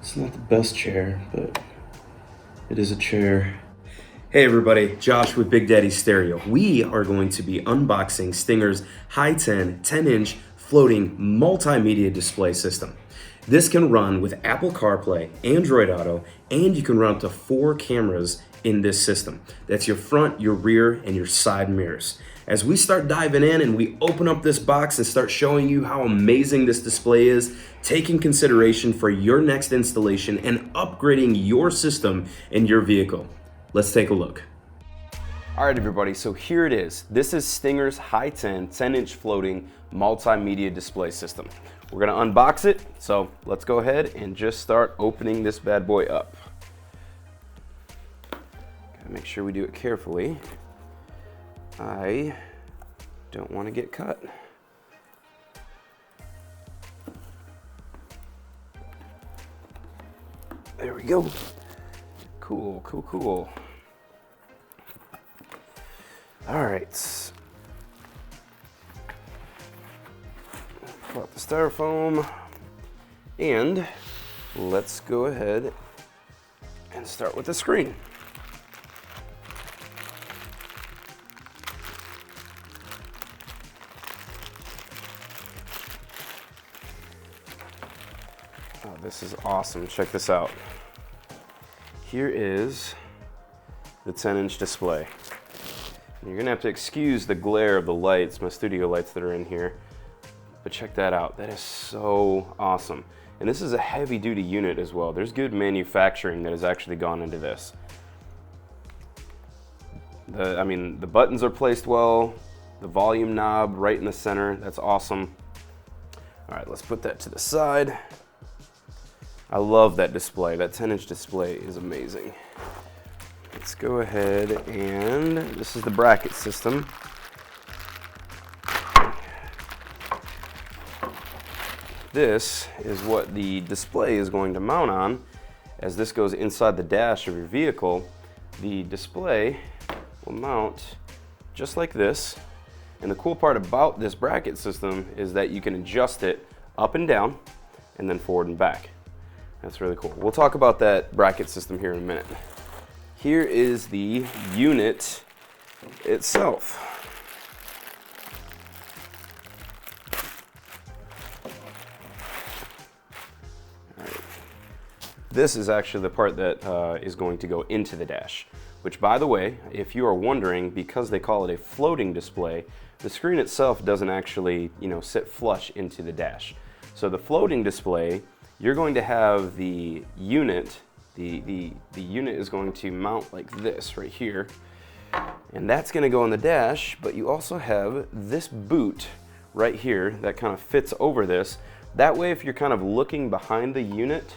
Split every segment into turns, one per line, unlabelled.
It's not the best chair, but it is a chair. Hey everybody, Josh with Big Daddy Stereo. We are going to be unboxing Stingers Heigh 10-inch floating multimedia display system. This can run with Apple CarPlay, Android Auto, and you can run up to 4 cameras in this system. That's your front, your rear, and your side mirrors. As we start diving in and we open up this box and start showing you how amazing this display is, taking consideration for your next installation and upgrading your system in your vehicle. Let's take a look. All right, everybody, so here it is. This is Stingers Heigh 10-inch floating multimedia display system. We're gonna unbox it, so let's go ahead and just start opening this bad boy up. Gotta make sure we do it carefully. I don't want to get cut. There we go. Cool, cool, cool. All right. Pull out the styrofoam and let's go ahead and start with the screen. Oh, this is awesome. Check this out. Here is the 10-inch display. And you're gonna have to excuse the glare of the lights, my studio lights that are in here, but check that out. That is so awesome. And this is a heavy-duty unit as well. There's good manufacturing that has actually gone into this. The buttons are placed well, the volume knob right in the center, that's awesome. All right, let's put that to the side. I love that display. That 10-inch display is amazing. Let's go ahead and this is the bracket system. This is what the display is going to mount on. As this goes inside the dash of your vehicle, the display will mount just like this. And the cool part about this bracket system is that you can adjust it up and down and then forward and back. That's really cool. We'll talk about that bracket system here in a minute. Here is the unit itself. All right. This is actually the part that is going to go into the dash, which, by the way, if you are wondering, because they call it a floating display, the screen itself doesn't actually, sit flush into the dash. So the floating display, you're going to have the unit, the unit is going to mount like this right here, and that's going to go on the dash, but you also have this boot right here that kind of fits over this. That way, if you're kind of looking behind the unit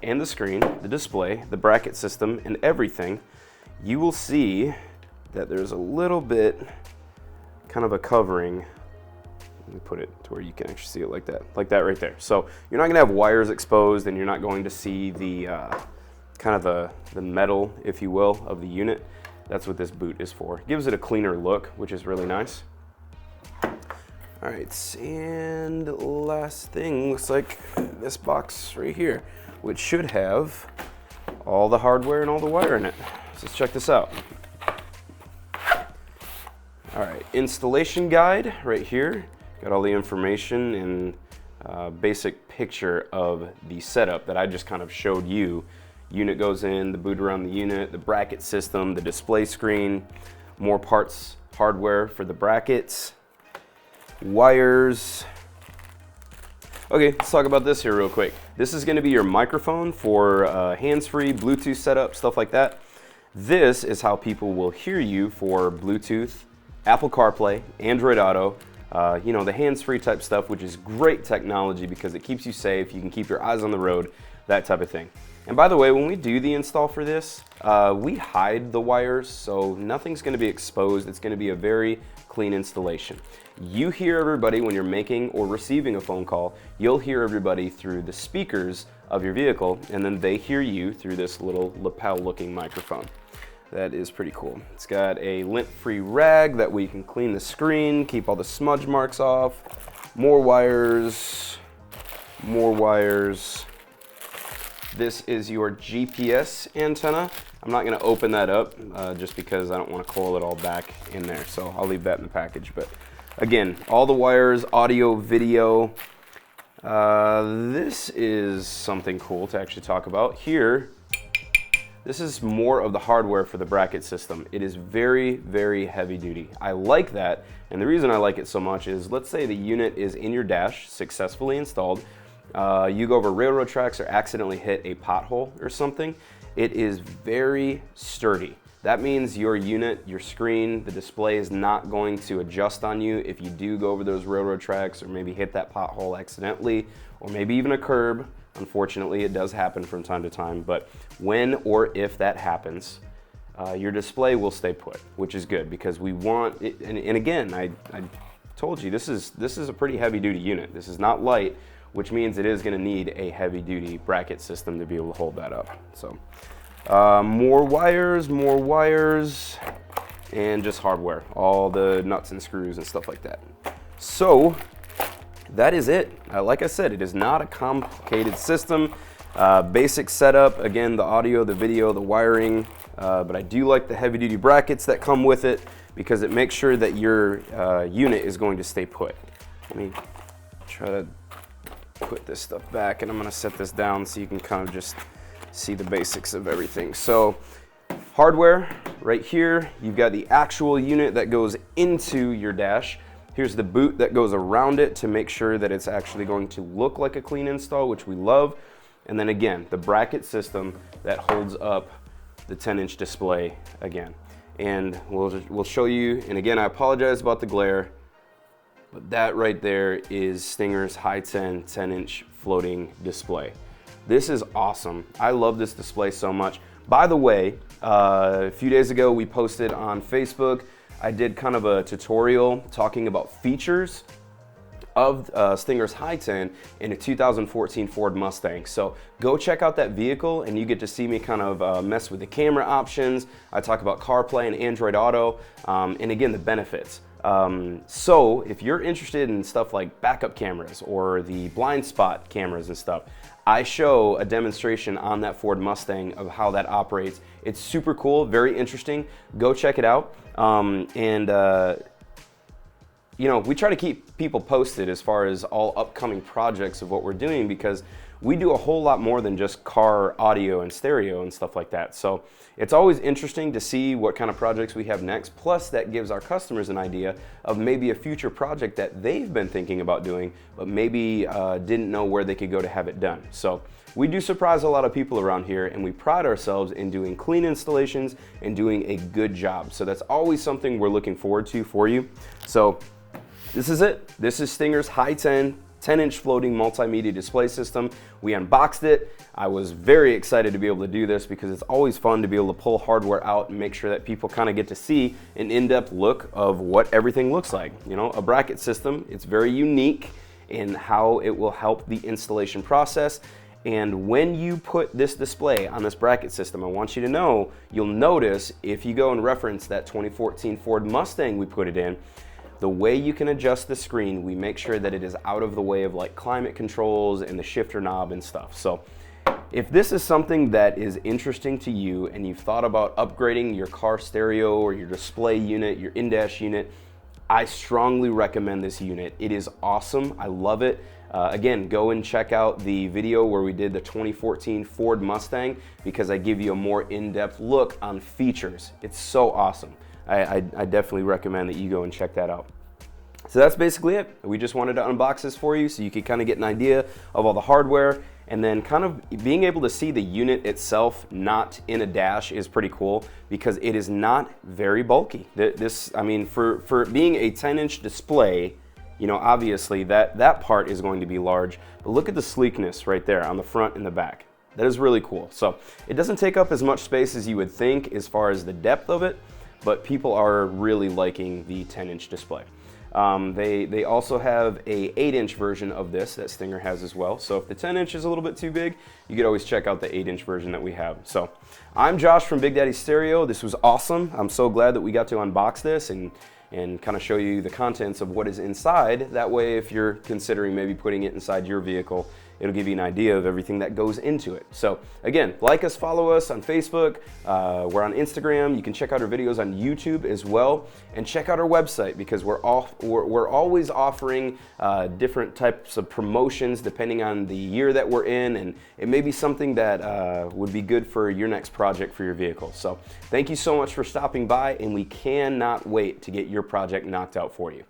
and the screen, the display, the bracket system, and everything, you will see that there's a little bit kind of a covering. Let me put it to where you can actually see it like that right there. So you're not gonna have wires exposed and you're not going to see the kind of the metal, if you will, of the unit. That's what this boot is for. It gives it a cleaner look, which is really nice. All right, and last thing, looks like this box right here, which should have all the hardware and all the wire in it. So let's check this out. All right, installation guide right here. Got all the information and basic picture of the setup that I just kind of showed you. Unit goes in, the boot around the unit, the bracket system, the display screen, more parts, hardware for the brackets, wires. Okay, let's talk about this here real quick. This is going to be your microphone for hands-free, Bluetooth setup, stuff like that. This is how people will hear you for Bluetooth, Apple CarPlay, Android Auto, the hands-free type stuff, which is great technology because it keeps you safe, you can keep your eyes on the road, that type of thing. And by the way, when we do the install for this, we hide the wires, so nothing's going to be exposed. It's going to be a very clean installation. You hear everybody when you're making or receiving a phone call. You'll hear everybody through the speakers of your vehicle, and then they hear you through this little lapel-looking microphone. That is pretty cool. It's got a lint-free rag that we can clean the screen, keep all the smudge marks off, more wires, more wires. This is your GPS antenna. I'm not gonna open that up just because I don't wanna coil it all back in there. So I'll leave that in the package. But again, all the wires, audio, video. This is something cool to actually talk about. Here, this is more of the hardware for the bracket system. It is very, very heavy duty. I like that, and the reason I like it so much is, let's say the unit is in your dash, successfully installed, you go over railroad tracks or accidentally hit a pothole or something, it is very sturdy. That means your unit, your screen, the display is not going to adjust on you if you do go over those railroad tracks or maybe hit that pothole accidentally, or maybe even a curb. Unfortunately, it does happen from time to time, but when or if that happens, your display will stay put, which is good because we want it. And again, I told you, this is a pretty heavy duty unit. This is not light, which means it is gonna need a heavy duty bracket system to be able to hold that up. So more wires, and just hardware, all the nuts and screws and stuff like that. So that is it. Like I said, it is not a complicated system. Basic setup, again, the audio, the video, the wiring, but I do like the heavy duty brackets that come with it because it makes sure that your unit is going to stay put. Let me try to put this stuff back, and I'm gonna set this down so you can kind of just see the basics of everything. So hardware right here, you've got the actual unit that goes into your dash. Here's the boot that goes around it to make sure that it's actually going to look like a clean install, which we love. And then again, the bracket system that holds up the 10-inch display again. And we'll show you, and again, I apologize about the glare, but that right there is Stingers Heigh 10-inch floating display. This is awesome. I love this display so much. By the way, a few days ago we posted on Facebook, I did kind of a tutorial talking about features of Stingers Heigh 10 in a 2014 Ford Mustang. So go check out that vehicle and you get to see me kind of mess with the camera options. I talk about CarPlay and Android Auto, and again, the benefits. So if you're interested in stuff like backup cameras or the blind spot cameras and stuff, I show a demonstration on that Ford Mustang of how that operates. It's super cool, very interesting. Go check it out. You know, we try to keep people posted as far as all upcoming projects of what we're doing because we do a whole lot more than just car audio and stereo and stuff like that. So it's always interesting to see what kind of projects we have next. Plus that gives our customers an idea of maybe a future project that they've been thinking about doing, but maybe didn't know where they could go to have it done. So we do surprise a lot of people around here and we pride ourselves in doing clean installations and doing a good job. So that's always something we're looking forward to for you. So this is it. This is Stingers Heigh 10-inch floating multimedia display system. We unboxed it. I was very excited to be able to do this because it's always fun to be able to pull hardware out and make sure that people kind of get to see an in-depth look of what everything looks like. You know, a bracket system, it's very unique in how it will help the installation process. And when you put this display on this bracket system, I want you to know, you'll notice if you go and reference that 2014 Ford Mustang we put it in, the way you can adjust the screen, we make sure that it is out of the way of like climate controls and the shifter knob and stuff. So if this is something that is interesting to you and you've thought about upgrading your car stereo or your display unit, your in-dash unit, I strongly recommend this unit. It is awesome. I love it. Again, go and check out the video where we did the 2014 Ford Mustang because I give you a more in-depth look on features. It's so awesome. I definitely recommend that you go and check that out. So that's basically it. We just wanted to unbox this for you so you could kind of get an idea of all the hardware, and then kind of being able to see the unit itself not in a dash is pretty cool because it is not very bulky. This, I mean, for being a 10-inch display, you know, obviously that part is going to be large, but look at the sleekness right there on the front and the back. That is really cool. So it doesn't take up as much space as you would think as far as the depth of it, but people are really liking the 10-inch display. They also have a 8-inch version of this that Stinger has as well. So if the 10-inch is a little bit too big, you could always check out the 8-inch version that we have. So I'm Josh from Big Daddy Stereo. This was awesome. I'm so glad that we got to unbox this and kind of show you the contents of what is inside. That way, if you're considering maybe putting it inside your vehicle, it'll give you an idea of everything that goes into it. So again, like us, follow us on Facebook, we're on Instagram, you can check out our videos on YouTube as well, and check out our website because we're always offering different types of promotions depending on the year that we're in, and it may be something that would be good for your next project for your vehicle. So thank you so much for stopping by, and we cannot wait to get your project knocked out for you.